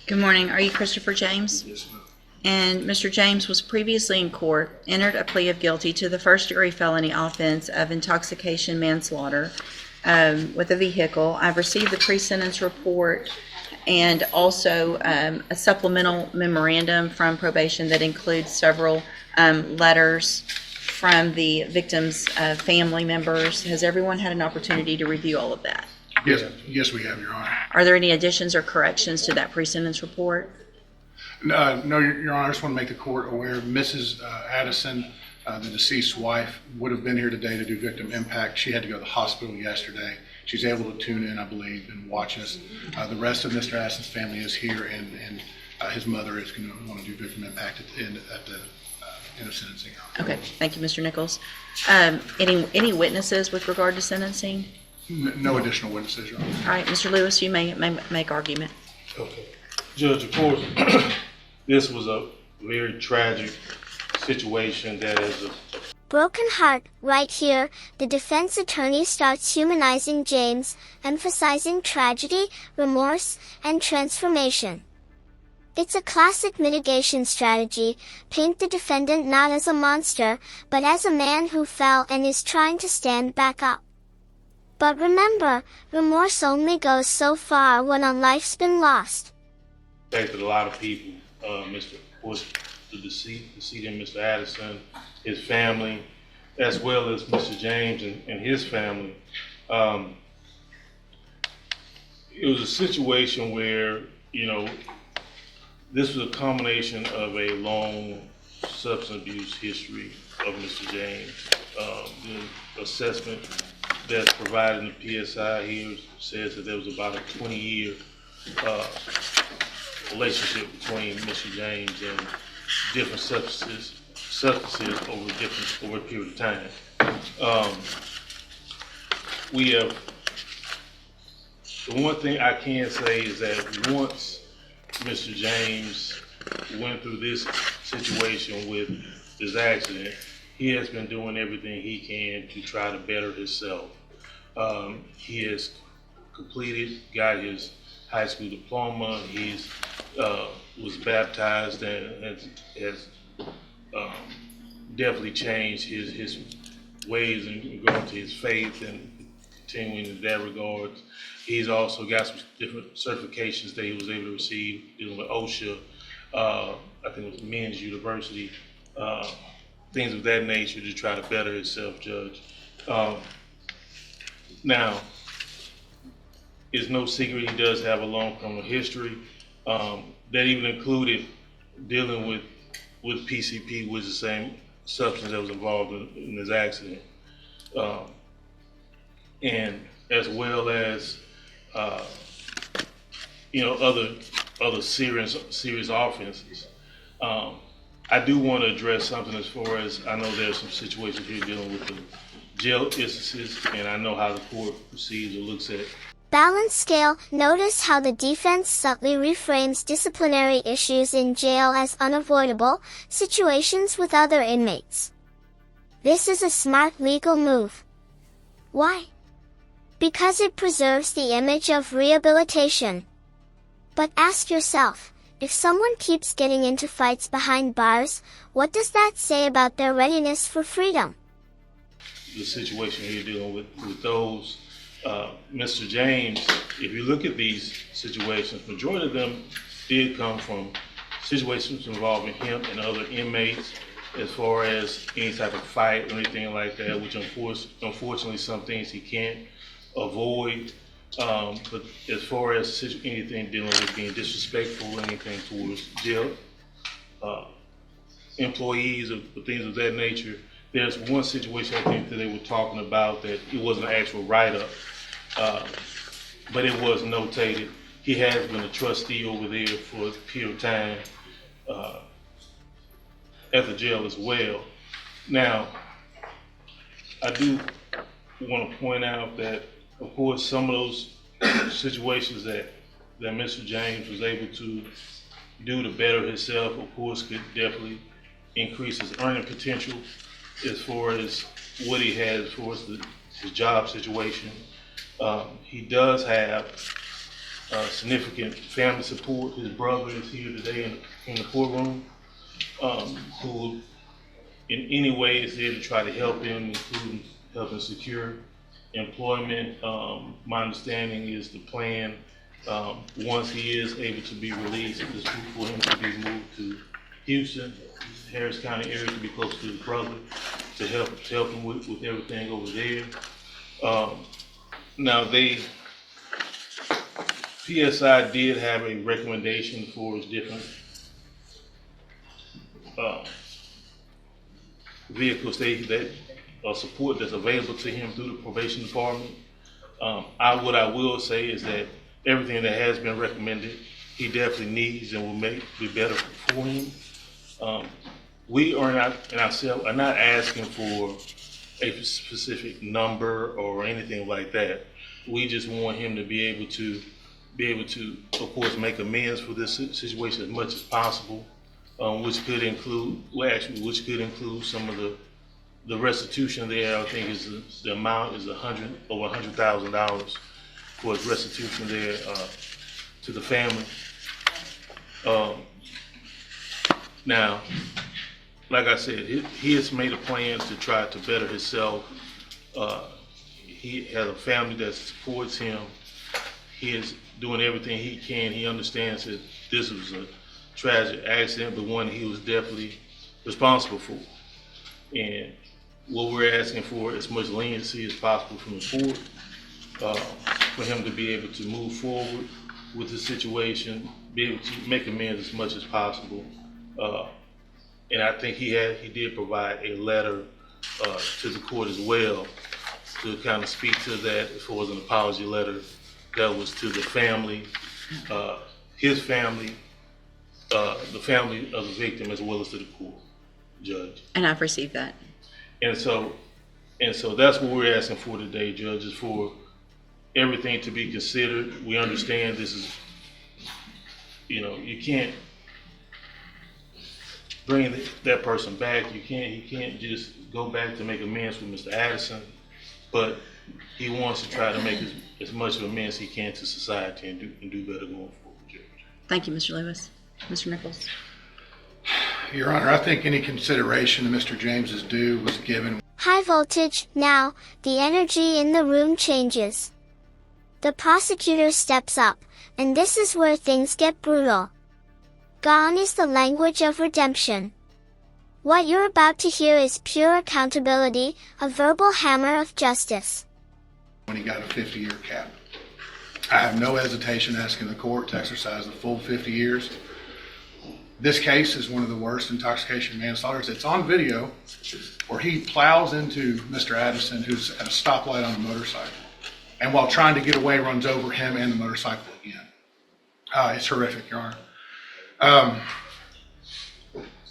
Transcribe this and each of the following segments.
Good morning. Are you Christopher James? Yes, ma'am. And Mr. James was previously in court, entered a plea of guilty to the first-degree felony offense of intoxication manslaughter with a vehicle. I've received the pre-sentence report and also a supplemental memorandum from probation that includes several letters from the victim's family members. Has everyone had an opportunity to review all of that? Yes, we have, Your Honor. Are there any additions or corrections to that pre-sentence report? No, Your Honor, I just want to make the court aware, Mrs. Addison, the deceased's wife, would have been here today to do victim impact. She had to go to the hospital yesterday. She's able to tune in, I believe, and watch us. The rest of Mr. Addison's family is here, and his mother is going to want to do victim impact at the end of sentencing. Okay, thank you, Mr. Nichols. Any witnesses with regard to sentencing? No additional witnesses, Your Honor. All right, Mr. Lewis, you may make argument. Okay. Judge, of course, this was a very tragic situation that is Broken heart. Right here, the defense attorney starts humanizing James, emphasizing tragedy, remorse, and transformation. It's a classic mitigation strategy. Paint the defendant not as a monster, but as a man who fell and is trying to stand back up. But remember, remorse only goes so far when a life's been lost. affected a lot of people. Mr. Of course, the decedent, Mr. Addison, his family, as well as Mr. James and his family. It was a situation where, this was a combination of a long substance abuse history of Mr. James. The assessment that's provided in the PSI here says that there was about a 20-year relationship between Mr. James and different substances over a period of time. The one thing I can say is that once Mr. James went through this situation with this accident, he has been doing everything he can to try to better himself. He has got his high school diploma. He's was baptized and has definitely changed his ways and going to his faith and continuing in that regard. He's also got some different certifications that he was able to receive dealing with OSHA. I think it was Men's University, things of that nature to try to better himself, Judge. Now, it's no secret he does have a long criminal history. That even included dealing with PCP, which is the same substance that was involved in this accident. And as well as, other serious offenses. I do want to address something as far as, I know there's some situations here dealing with the jail instances, and I know how the court proceeds or looks at it. Balance scale. Notice how the defense subtly reframes disciplinary issues in jail as unavoidable situations with other inmates. This is a smart legal move. Why? Because it preserves the image of rehabilitation. But ask yourself, if someone keeps getting into fights behind bars, what does that say about their readiness for freedom? The situation here dealing with those, Mr. James, if you look at these situations, majority of them did come from situations involving him and other inmates, as far as any type of fight or anything like that, which unfortunately some things he can't avoid. But as far as anything dealing with being disrespectful or anything towards jail employees or things of that nature, there's one situation I think that they were talking about that it wasn't an actual write-up, but it was notated. He has been a trustee over there for a period of time at the jail as well. Now, I do want to point out that, of course, some of those situations that Mr. James was able to do to better himself, of course, could definitely increase his earning potential as far as what he has as far as his job situation. He does have significant family support. His brother is here today in the courtroom, who in any way is there to try to help him, including helping secure employment. My understanding is the plan, once he is able to be released, is for him to be moved to Houston, Harris County area, to be close to his brother, to help him with everything over there. Now PSI did have a recommendation for his different vehicles that support that's available to him through the probation department. What I will say is that everything that has been recommended, he definitely needs and will be better for him. We are not, and ourselves are not asking for a specific number or anything like that. We just want him to be able to, of course, make amends for this situation as much as possible, which could include some of the restitution there. I think the amount is over $100,000 for his restitution there to the family. Now, like I said, he has made a plan to try to better himself. He has a family that supports him. He is doing everything he can. He understands that this was a tragic accident, but one he was definitely responsible for. And what we're asking for as much leniency as possible from the court, for him to be able to move forward with the situation, be able to make amends as much as possible. And I think he did provide a letter to the court as well to kind of speak to that, as far as an apology letter that was to the family, his family, the family of the victim, as well as to the court judge. And I've received that. And so that's what we're asking for today, Judge, is for everything to be considered. We understand this is, you can't bring that person back. He can't just go back to make amends with Mr. Addison, but he wants to try to make as much of amends he can to society and do better going forward, Judge. Thank you, Mr. Lewis. Mr. Nichols. Your Honor, I think any consideration to Mr. James's due was given. High voltage. Now, the energy in the room changes. The prosecutor steps up, and this is where things get brutal. Gone is the language of redemption. What you're about to hear is pure accountability, a verbal hammer of justice. When he got a 50-year cap. I have no hesitation asking the court to exercise the full 50 years. This case is one of the worst intoxication manslaughters. It's on video where he plows into Mr. Addison, who's at a stoplight on a motorcycle, and while trying to get away, runs over him and the motorcycle again. It's horrific, Your Honor.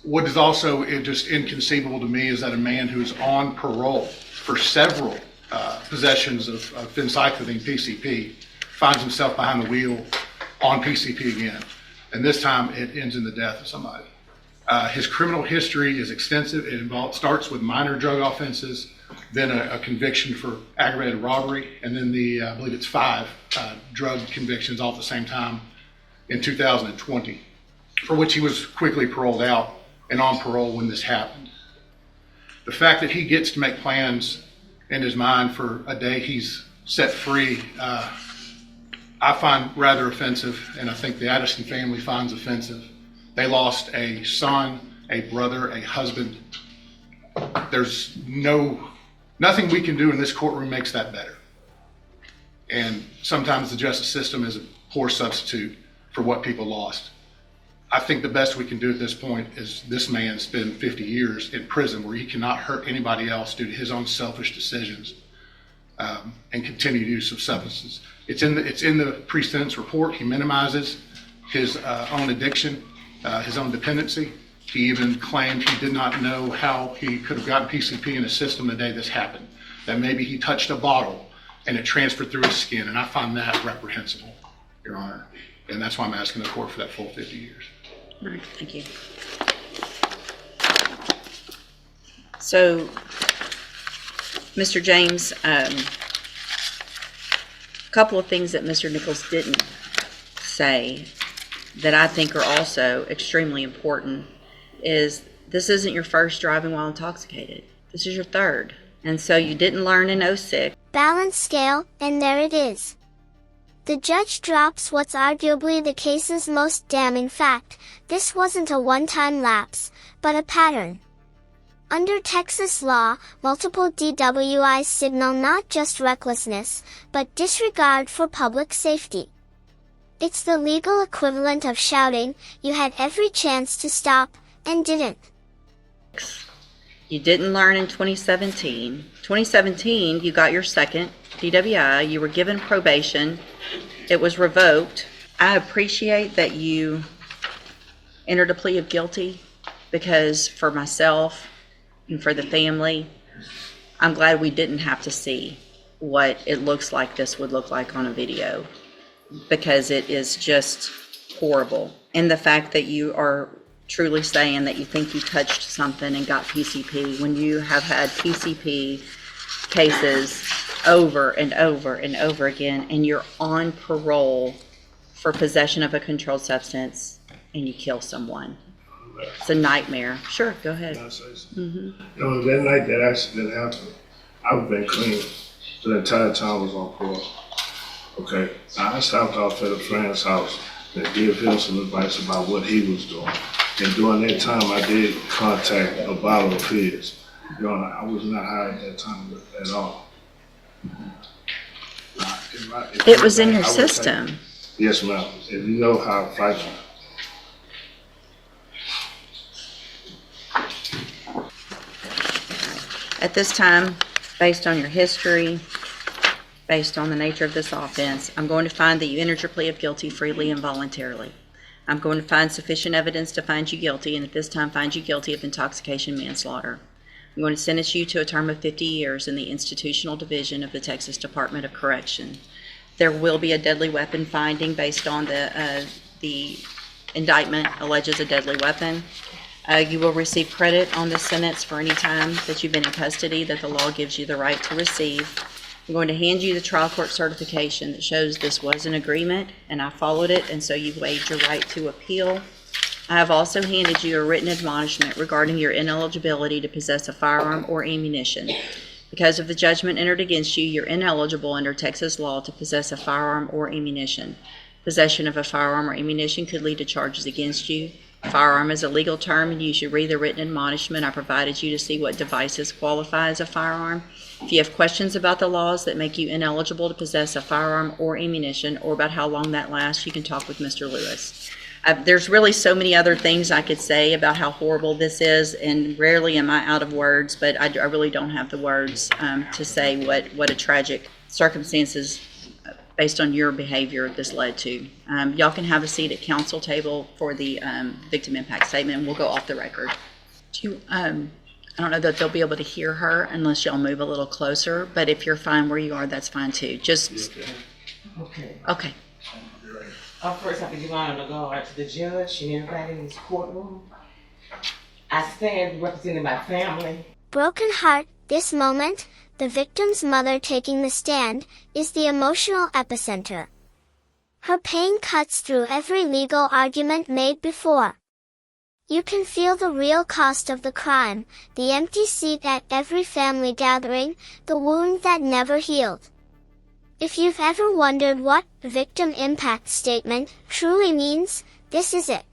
What is also just inconceivable to me is that a man who's on parole for several possessions of phencyclidine, PCP, finds himself behind the wheel on PCP again. And this time it ends in the death of somebody. His criminal history is extensive. It starts with minor drug offenses, then a conviction for aggravated robbery, and then I believe it's 5 drug convictions all at the same time in 2020, for which he was quickly paroled out and on parole when this happened. The fact that he gets to make plans in his mind for a day he's set free, I find rather offensive, and I think the Addison family finds offensive. They lost a son, a brother, a husband. There's nothing we can do in this courtroom makes that better. And sometimes the justice system is a poor substitute for what people lost. I think the best we can do at this point is this man spend 50 years in prison where he cannot hurt anybody else due to his own selfish decisions and continued use of substances. It's in the pre-sentence report. He minimizes his own addiction, his own dependency. He even claimed he did not know how he could have gotten PCP in his system the day this happened, that maybe he touched a bottle and it transferred through his skin, and I find that reprehensible, Your Honor. And that's why I'm asking the court for that full 50 years. All right, thank you. So, Mr. James, a couple of things that Mr. Nichols didn't say that I think are also extremely important is this isn't your first driving while intoxicated. This is your third. And so you didn't learn in '06. Balance scale, and there it is. The judge drops what's arguably the case's most damning fact. This wasn't a one-time lapse, but a pattern. Under Texas law, multiple DWIs signal not just recklessness, but disregard for public safety. It's the legal equivalent of shouting, "You had every chance to stop, and didn't." You didn't learn in 2017. 2017, you got your second DWI. You were given probation. It was revoked. I appreciate that you entered a plea of guilty because for myself and for the family, I'm glad we didn't have to see what it looks like this would look like on a video because it is just horrible. And the fact that you are truly saying that you think you touched something and got PCP when you have had PCP cases over and over and over again, and you're on parole for possession of a controlled substance and you kill someone. It's a nightmare. Sure, go ahead. Can I say something? You know, that night that accident happened, I've been clean. The entire time I was on parole. Okay, I stopped off at a friend's house and gave him some advice about what he was doing. And during that time, I did contact a bottle of his. You know, I was not high at that time at all. It was in your system. Yes, ma'am. If you know how I fight you. At this time, based on your history, based on the nature of this offense, I'm going to find that you entered your plea of guilty freely and voluntarily. I'm going to find sufficient evidence to find you guilty, and at this time find you guilty of intoxication manslaughter. I'm going to sentence you to a term of 50 years in the institutional division of the Texas Department of Correction. There will be a deadly weapon finding based on the indictment alleges a deadly weapon. You will receive credit on this sentence for any time that you've been in custody that the law gives you the right to receive. I'm going to hand you the trial court certification that shows this was an agreement and I followed it, and so you've waived your right to appeal. I have also handed you a written admonishment regarding your ineligibility to possess a firearm or ammunition. Because of the judgment entered against you, you're ineligible under Texas law to possess a firearm or ammunition. Possession of a firearm or ammunition could lead to charges against you. Firearm is a legal term, and you should read the written admonishment I provided you to see what devices qualify as a firearm. If you have questions about the laws that make you ineligible to possess a firearm or ammunition, or about how long that lasts, you can talk with Mr. Lewis. There's really so many other things I could say about how horrible this is, and rarely am I out of words, but I really don't have the words to say what a tragic circumstances based on your behavior this led to. Y'all can have a seat at council table for the victim impact statement, and we'll go off the record. I don't know that they'll be able to hear her unless y'all move a little closer, but if you're fine where you are, that's fine too. Just, okay. First, I give honor to God, to the judge and everybody in this courtroom. I stand representing my family. Broken heart, this moment, the victim's mother taking the stand, is the emotional epicenter. Her pain cuts through every legal argument made before. You can feel the real cost of the crime, the empty seat at every family gathering, the wound that never healed. If you've ever wondered what victim impact statement truly means, this is it.